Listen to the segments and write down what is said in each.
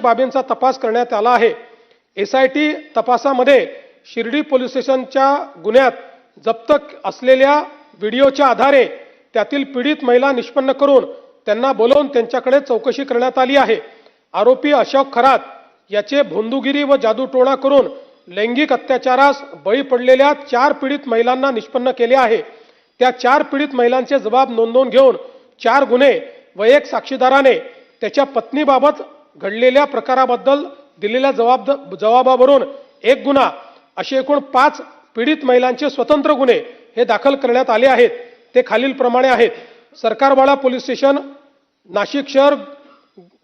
बाबींचा तपास करण्यात आला आहे। SIT तपासामध्ये शिर्डी पोलीस स्टेशनच्या गुन्ह्यात जप्त असलेल्या व्हिडिओच्या आधारे त्यातील पीडित महिला निष्पन्न करून त्यांना बोलावून त्यांच्याकडे चौकशी करण्यात आली आहे। आरोपी अशोक खरात याचे भोंदूगिरी व जादूटोणा करून लैंगिक अत्याचारास बळी पडलेल्या 4 पीडित महिलांना निष्पन्न केले आहे। त्या 4 पीडित महिलांचे जबाब नोंदवून घेऊन 4 गुन्हे व 1 साक्षीदाराने त्याच्या पत्नीबाबत घडलेल्या प्रकाराबद्दल दिलेल्या जबाबावरून 1 गुन्हा असे एकूण 5 पीडित महिलांचे स्वतंत्र गुन्हे हे दाखल करण्यात आले आहेत। ते खालीलप्रमाणे आहेत। सरकारवाडा पोलीस स्टेशन नाशिक शहर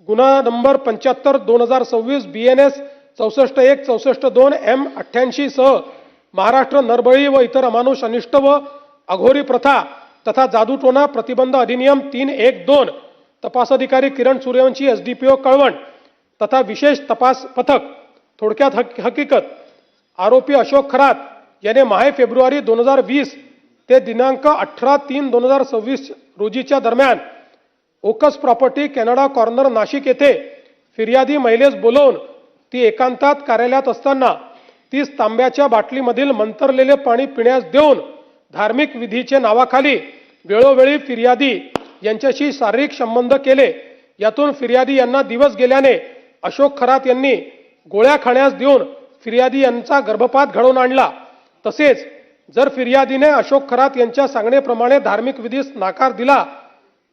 गुन्हा नंबर 75/2026 BNS 64-1 64-2 M88 सह महाराष्ट्र नरबळी व इतर अमानुष अनिष्ट व अघोरी प्रथा तथा जादूटोणा प्रतिबंध अधिनियम 312 तपास अधिकारी किरण सूर्यवंशी SDPO कळवण तथा विशेष तपास पथक। थोडक्यात हकीकत, आरोपी अशोक खरात याने माहे फेब्रुवारी 2020 ते दिनांक 18/3/2026 रोजीच्या दरम्यान ओकस प्रॉपर्टी कॅनडा कॉर्नर नाशिक येथे फिर्यादी महिलेस बोलवून ती एकांतात कार्यालयात असताना 30 तांब्याच्या बाटलीमधील मंतरलेले पाणी पिण्यास देऊन धार्मिक विधीचे नावाखाली वेळोवेळी फिर्यादी यांच्याशी शारीरिक संबंध केले। यातून फिर्यादी यांना दिवस गेल्याने अशोक खरात यांनी गोळ्या खाण्यास देऊन फिर्यादी यांचा गर्भपात घडवून आणला। तसेच जर फिर्यादीने अशोक खरात यांच्या सांगण्याप्रमाणे धार्मिक विधीस नकार दिला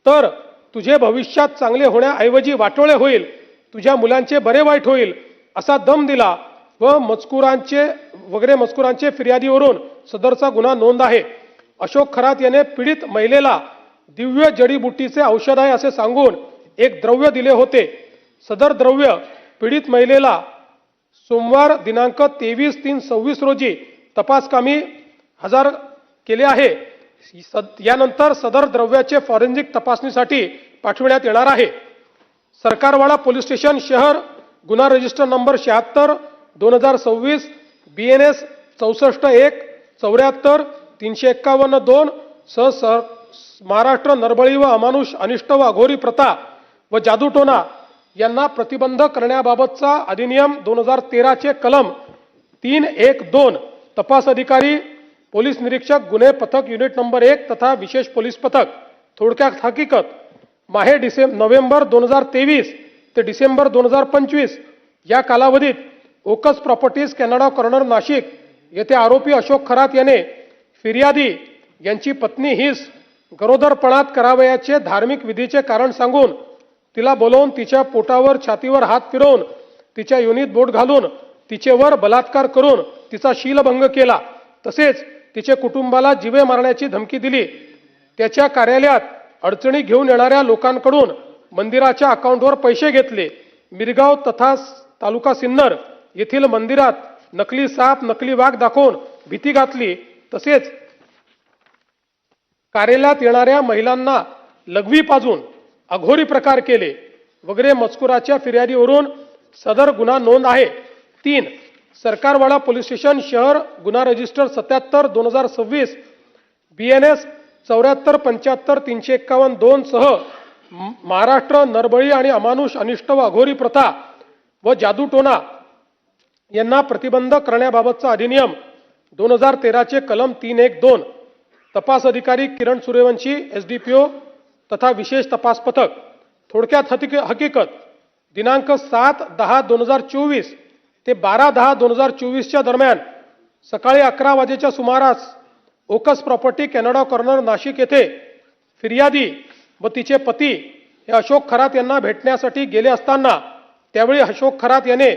तर तुझे भविष्यात चांगले होण्याऐवजी वाटोळे होईल, तुझ्या मुलांचे बरे वाईट होईल असा दम दिला व मजकुरांचे फिर्यादीवरून सदरचा गुन्हा नोंद आहे। अशोक खरात याने पीडित महिलेला दिव्य जडीबुटीचे औषध आहे असे सांगून एक द्रव्य दिले होते। सदर द्रव्य पीडित महिलेला सोमवार दिनांक 23/3/26 रोजी तपासकामी हजर केले आहे। यानंतर सदर द्रव्याचे फॉरेन्सिक तपासणीसाठी पाठविण्यात येणार आहे। सरकारवाडा पोलीस स्टेशन शहर गुन्हा रजिस्टर नंबर 76/2026 BNS 64-1 74 351-2 सह महाराष्ट्र नरबळी व अमानुष अनिष्ट व अघोरी प्रथा व जादूटोणा यांना प्रतिबंध करण्याबाबतचा अधिनियम 2013 चे कलम 312 तपास अधिकारी पोलीस निरीक्षक गुन्हे पथक युनिट नंबर 1 तथा विशेष पोलीस पथक। थोडक्यात हकीकत, माहे नोव्हेंबर 2023 ते डिसेंबर 2025 या कालावधीत ओकस प्रॉपर्टीज कॅनडा कॉर्नर नाशिक येथे आरोपी अशोक खरात याने फिर्यादी यांची पत्नी हिस गरोदरपणात करावयाचे धार्मिक विधीचे कारण सांगून तिला बोलावून तिच्या पोटावर छातीवर हात फिरवून तिच्या योनीत बोट घालून तिचेवर बलात्कार करून तिचा शीलभंग केला। तसेच तिचे कुटुंबाला जीवे मारण्याची धमकी दिली। त्याच्या कार्यालयात अडचणी घेऊन येणाऱ्या लोकांकडून मंदिराच्या अकाउंटवर पैसे घेतले। मिरगाव तथा तालुका सिन्नर येथील मंदिरात नकली साप नकली वाघ दाखवून भीती घातली। तसेच कार्यालयात येणाऱ्या महिलांना लघवी पाजून अघोरी प्रकार केले वगैरे मजकुराच्या फिर्यादीवरून सदर गुन्हा नोंद आहे। 3 सरकारवाडा पोलीस स्टेशन शहर गुन्हा रजिस्टर 77/2026 BNS 74 75 351-2 सह महाराष्ट्र नरबळी आणि अमानुष अनिष्ट व अघोरी प्रथा व जादूटोणा यांना प्रतिबंध करण्याबाबतचा अधिनियम 2013 चे कलम 312 तपास अधिकारी किरण सूर्यवंशी SDPO तथा विशेष तपास पथक। थोडक्यात हकीकत, दिनांक 7/10/2024 ते 12/10/2024 च्या दरम्यान सकाळी 11 वाजेच्या सुमारास ओकस प्रॉपर्टी कॅनडा कॉर्नर नाशिक येथे फिर्यादी व तिचे पती हे अशोक खरात यांना भेटण्यासाठी गेले असताना त्यावेळी अशोक खरात याने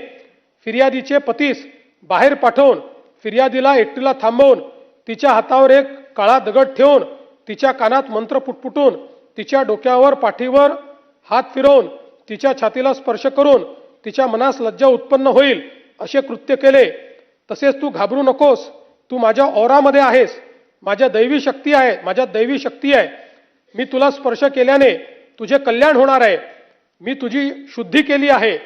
फिर्यादीचे पतीस बाहेर पाठवून फिर्यादीला एकटीला थांबवून तिच्या हातावर एक काळा दगड ठेवून तिच्या कानात मंत्र पुटपुटून तिच्या डोक्यावर पाठीवर हात फिरवून तिच्या छातीला स्पर्श करून तिच्या मनास लज्जा उत्पन्न होईल असे कृत्य केले। तसेच तू घाबरू नकोस, तू माझ्या औरामध्ये आहेस, माझ्यात दैवी शक्ती आहे, मी तुला स्पर्श केल्याने तुझे कल्याण होणार आहे, मी तुझी शुद्धी केली आहे,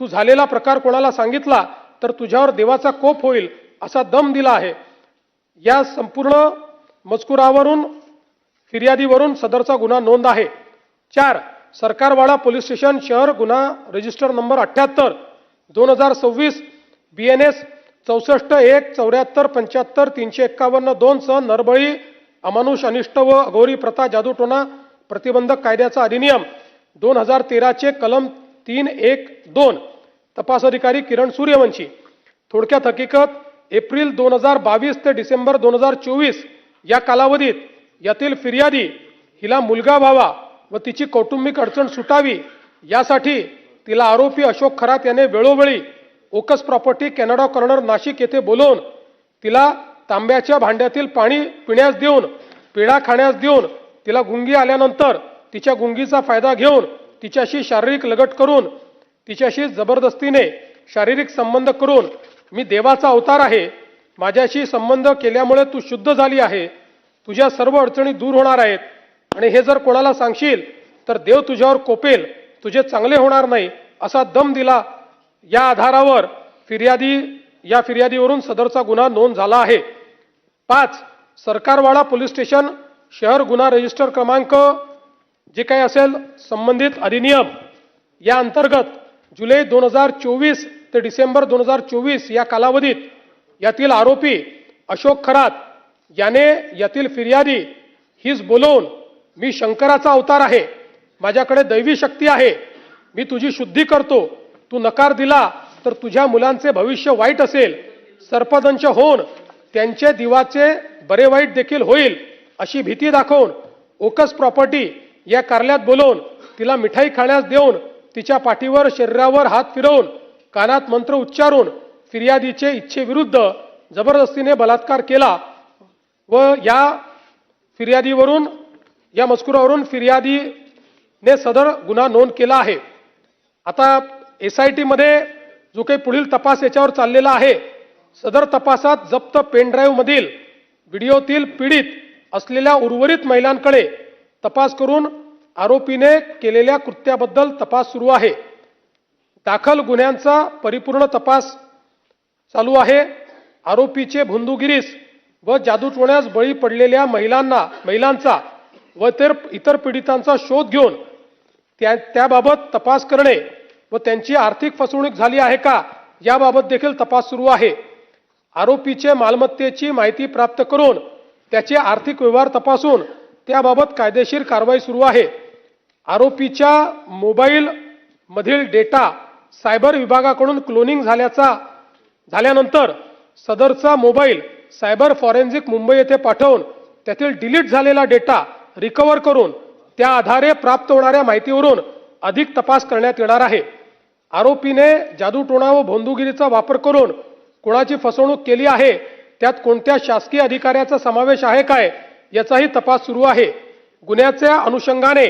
तू झालेला प्रकार कोणाला सांगितला तर तुझ्यावर देवाचा कोप होईल असा दम दिला आहे। या संपूर्ण मजकुरावरून फिर्यादीवरून सदरचा गुन्हा नोंद आहे। 4 सरकारवाडा पोलीस स्टेशन शहर गुन्हा रजिस्टर नंबर 78 2026 BNS 64-1-74-75-351-2 सह नरबळी अमानुष अनिष्ट व अघोरी प्रथा जादूटोणा प्रतिबंधक कायद्याचा अधिनियम 2013 चे कलम 312 तपास अधिकारी किरण सूर्यवंशी। थोडक्यात हकीकत एप्रिल 2022 ते डिसेंबर 2024 या कालावधीत यातील फिर्यादी हिला मुलगा व्हावा व तिची कौटुंबिक अडचण सुटावी यासाठी तिला आरोपी अशोक खरात याने वेळोवेळी ओकस प्रॉपर्टी कॅनडा कॉर्नर नाशिक येथे बोलवून तिला तांब्याच्या भांड्यातील पाणी पिण्यास देऊन पेढा खाण्यास देऊन तिला गुंगी आल्यानंतर तिच्या गुंगीचा फायदा घेऊन तिच्याशी शारीरिक लगट करून तिच्याशी जबरदस्तीने शारीरिक संबंध करून मी देवाचा अवतार आहे, माझ्याशी संबंध केल्यामुळे तू शुद्ध झाली आहे, तुझ्या सर्व अडचणी दूर होणार आहेत आणि हे जर कोणाला सांगशील तर देव तुझ्यावर कोपेल, तुझे चांगले होणार नाही असा दम दिला। या आधारावर फिर्यादीवरून सदरचा गुन्हा नोंद झाला आहे। 5 सरकारवाडा पोलीस स्टेशन शहर गुन्हा रजिस्टर क्रमांक जे काही असेल संबंधित अधिनियम या अंतर्गत जुलै 2024 ते डिसेंबर 2024 या कालावधीत यातील आरोपी अशोक खरात याने यातील फिर्यादी हीच बोलवून मी शंकराचा अवतार आहे, माझ्याकडे दैवी शक्ती आहे, मी तुझी शुद्धी करतो, तू नकार दिला तर तुझ्या मुलांचे भविष्य वाईट असेल, सर्पदंश होऊन त्यांचे दिवाचे बरे वाईट देखील होईल अशी भीती दाखवून ओकस प्रॉपर्टी या कार्यालयात बोलवून तिला मिठाई खाण्यास देऊन तिच्या पाठीवर शरीरावर हात फिरवून कानात मंत्र उच्चारून फिर्यादीचे इच्छेविरुद्ध जबरदस्तीने बलात्कार केला व या मजकुरावरून फिर्यादीने सदर गुन्हा नोंद केला आहे। आता SIT मध्ये जो काही पुढील तपास याच्यावर चाललेला आहे, सदर तपासात जप्त पेन ड्राईव्ह मधील व्हिडिओतील पीडित असलेल्या उर्वरित महिलांकडे तपास करून आरोपीने केलेल्या कृत्याबद्दल तपास सुरू आहे। दाखल गुन्ह्यांचा परिपूर्ण तपास चालू आहे। आरोपीचे भुंदूगिरीस व जादूटोण्यास बळी पडलेल्या महिलांचा व इतर पीडितांचा शोध घेऊन त्याबाबत तपास करणे व त्यांची आर्थिक फसवणूक झाली आहे का याबाबत देखील तपास सुरू आहे। आरोपीचे मालमत्तेची माहिती प्राप्त करून त्याचे आर्थिक व्यवहार तपासून त्याबाबत कायदेशीर कारवाई सुरू आहे। आरोपीच्या मोबाईल मधील डेटा सायबर विभागाकडून क्लोनिंग झाल्यानंतर सदरचा मोबाईल सायबर फॉरेन्सिक मुंबई येथे पाठवून त्यातील डिलीट झालेला डेटा रिकव्हर करून त्या आधारे प्राप्त होणाऱ्या माहितीवरून अधिक तपास करण्यात येणार आहे। आरोपीने जादूटोणा व भोंदूगिरीचा वापर करून कोणाची फसवणूक केली आहे, त्यात कोणत्या शासकीय अधिकाऱ्याचा समावेश आहे काय याचाही तपास सुरू आहे। गुन्ह्याच्या अनुषंगाने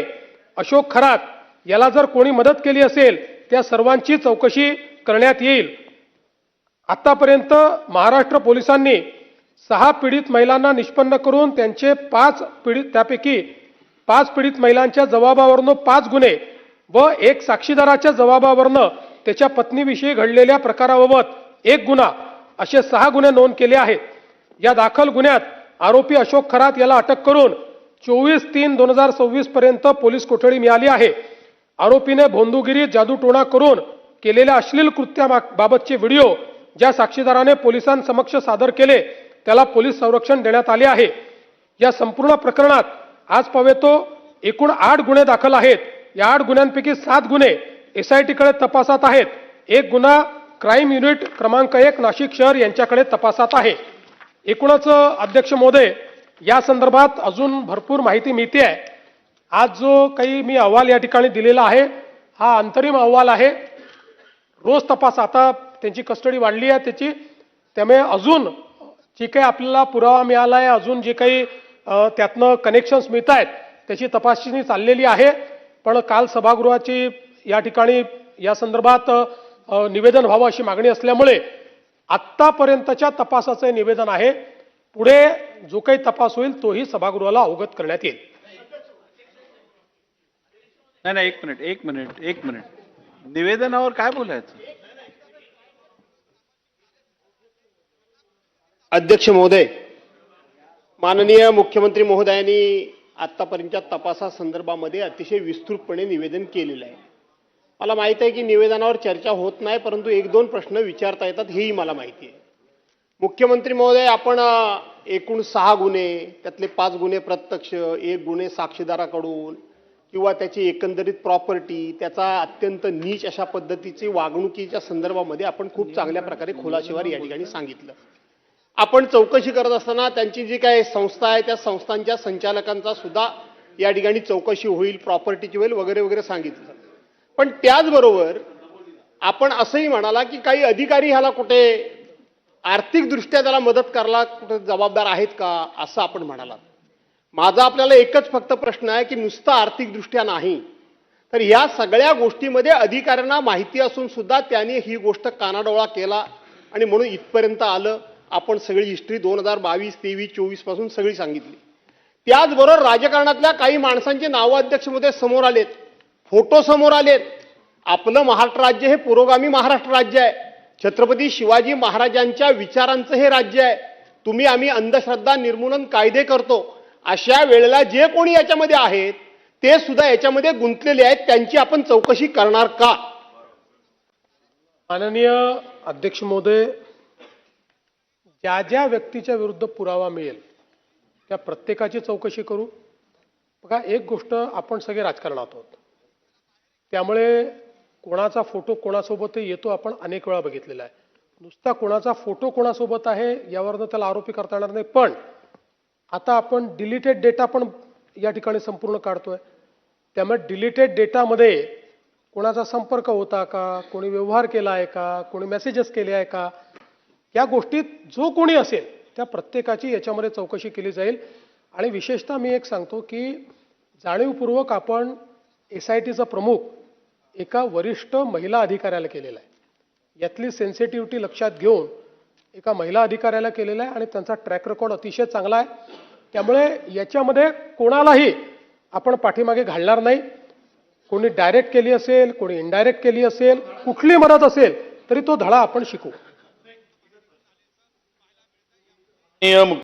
अशोक खरात याला जर कोणी मदत केली असेल त्या सर्वांची चौकशी करण्यात येईल। आतापर्यंत महाराष्ट्र पोलिसांनी 6 पीडित महिलांना निष्पन्न करून त्यापैकी 5 पीडित महिलांच्या जबाबावरून 5 गुन्हे व 1 साक्षीदाराच्या जबाबावरून त्याच्या पत्नीविषयी घडलेल्या प्रकाराबाबत 1 गुन्हा असे 6 गुन्हे नोंद केले आहेत। या दाखल गुन्ह्यात आरोपी अशोक खरात याला अटक करून 24/3/2026 पर्यंत पोलीस कोठडी मिळाली आहे। आरोपीने भोंदूगिरी जादूटोणा करून केलेल्या अश्लील कृत्याबाबतचे व्हिडिओ ज्या साक्षीदाराने पोलिसांसमक्ष सादर केले त्याला पोलीस संरक्षण देण्यात आले आहे। या संपूर्ण प्रकरणात आजपर्यंत एकूण 8 गुन्हे दाखल आहेत। या 8 गुन्ह्यांपैकी 7 गुन्हे SIT कडे तपासात आहेत। 1 गुन्हा क्राईम युनिट क्रमांक 1 नाशिक शहर यांच्याकडे तपासात आहे। एकूणच अध्यक्ष महोदय या संदर्भात अजून भरपूर माहिती मिळते आहे। आज जो काही मी अहवाल या ठिकाणी दिलेला आहे हा अंतरिम अहवाल आहे। रोज तपास आता त्यांची कस्टडी वाढली आहे त्यामुळे अजून जे काही आपल्याला पुरावा मिळाला आहे, अजून जे काही त्यातनं कनेक्शन्स मिळत आहेत त्याची तपासणी चाललेली आहे। पण काल सभागृहाची या ठिकाणी या संदर्भात निवेदन व्हावं अशी मागणी असल्यामुळे आत्तापर्यंतच्या तपासाचे निवेदन आहे। पुढे जो काही तपास होईल तोही सभागृहाला अवगत करण्यात येईल। नाही एक मिनिट निवेदनावर काय बोलायचं? अध्यक्ष महोदय, माननीय मुख्यमंत्री महोदयांनी आत्तापर्यंतच्या तपासासंदर्भामध्ये अतिशय विस्तृतपणे निवेदन केलेलं आहे. मला माहीत आहे की निवेदनावर चर्चा होत नाही, परंतु एक दोन प्रश्न विचारता येतात हेही मला माहिती आहे. मुख्यमंत्री महोदय, आपण एकूण 6 गुन्हे, त्यातले 5 गुन्हे प्रत्यक्ष, 1 गुन्हे साक्षीदाराकडून किंवा त्याची एकंदरीत प्रॉपर्टी, त्याचा अत्यंत नीच अशा पद्धतीची वागणुकीच्या संदर्भामध्ये आपण खूप चांगल्या प्रकारे खुलासेवार या ठिकाणी सांगितलं. आपण चौकशी करत असताना त्यांची जी काही संस्था आहे त्या संस्थांच्या संचालकांचा सुद्धा या ठिकाणी चौकशी होईल, प्रॉपर्टीची होईल वगैरे वगैरे सांगितलं. पण त्याचबरोबर आपण असंही म्हणाला की काही अधिकारी ह्याला कुठे आर्थिकदृष्ट्या त्याला मदत करायला कुठे जबाबदार आहेत का, असं आपण म्हणाला. माझा आपल्याला एकच फक्त प्रश्न आहे की नुसतं आर्थिकदृष्ट्या नाही, तर या सगळ्या गोष्टीमध्ये अधिकाऱ्यांना माहिती असून सुद्धा त्यांनी ही गोष्ट कानाडोळा केला आणि म्हणून इथपर्यंत आलं. आपण सगळी हिस्ट्री 2022, 23, 24 पासून सगळी सांगितली. त्याचबरोबर राजकारणातल्या काही माणसांचे नावं अध्यक्षमध्ये समोर आलेत, फोटो समोर आलेत. आपलं महाराष्ट्र राज्य हे पुरोगामी महाराष्ट्र राज्य आहे. छत्रपती शिवाजी महाराजांच्या विचारांचं हे राज्य आहे. तुम्ही आम्ही अंधश्रद्धा निर्मूलन कायदे करतो. अशा वेळेला जे कोणी याच्यामध्ये आहेत ते सुद्धा याच्यामध्ये गुंतलेले आहेत, त्यांची आपण चौकशी करणार का? माननीय अध्यक्ष महोदय, ज्या ज्या व्यक्तीच्या विरुद्ध पुरावा मिळेल त्या प्रत्येकाची चौकशी करू. बघा, एक गोष्ट, आपण सगळे राजकारणात आहोत, त्यामुळे कोणाचा फोटो कोणासोबतही येतो आपण अनेक वेळा बघितलेला आहे. नुसता कोणाचा फोटो कोणासोबत आहे यावरनं त्याला आरोपी करता येणार नाही. पण आता आपण डिलीटेड डेटा पण या ठिकाणी संपूर्ण काढतोय. त्यामुळे डिलीटेड डेटामध्ये कोणाचा संपर्क होता का, कोणी व्यवहार केला आहे का, कोणी मेसेजेस केले आहे का, या गोष्टीत जो कोणी असेल त्या प्रत्येकाची याच्यामध्ये चौकशी केली जाईल. आणि विशेषतः मी एक सांगतो की जाणीवपूर्वक आपण SITचा प्रमुख एका वरिष्ठ महिला अधिकाऱ्याला केलेला आहे. यातली सेन्सिटिव्हिटी लक्षात घेऊन एका महिला अधिकाऱ्याला केलेला आहे आणि त्यांचा ट्रॅक रेकॉर्ड अतिशय चांगला आहे. त्यामुळे याच्यामध्ये कोणालाही आपण पाठीमागे घालणार नाही. कोणी डायरेक्ट केली असेल, कोणी इनडायरेक्ट केली असेल, कुठली मदत असेल तरी तो धडा आपण शिकू.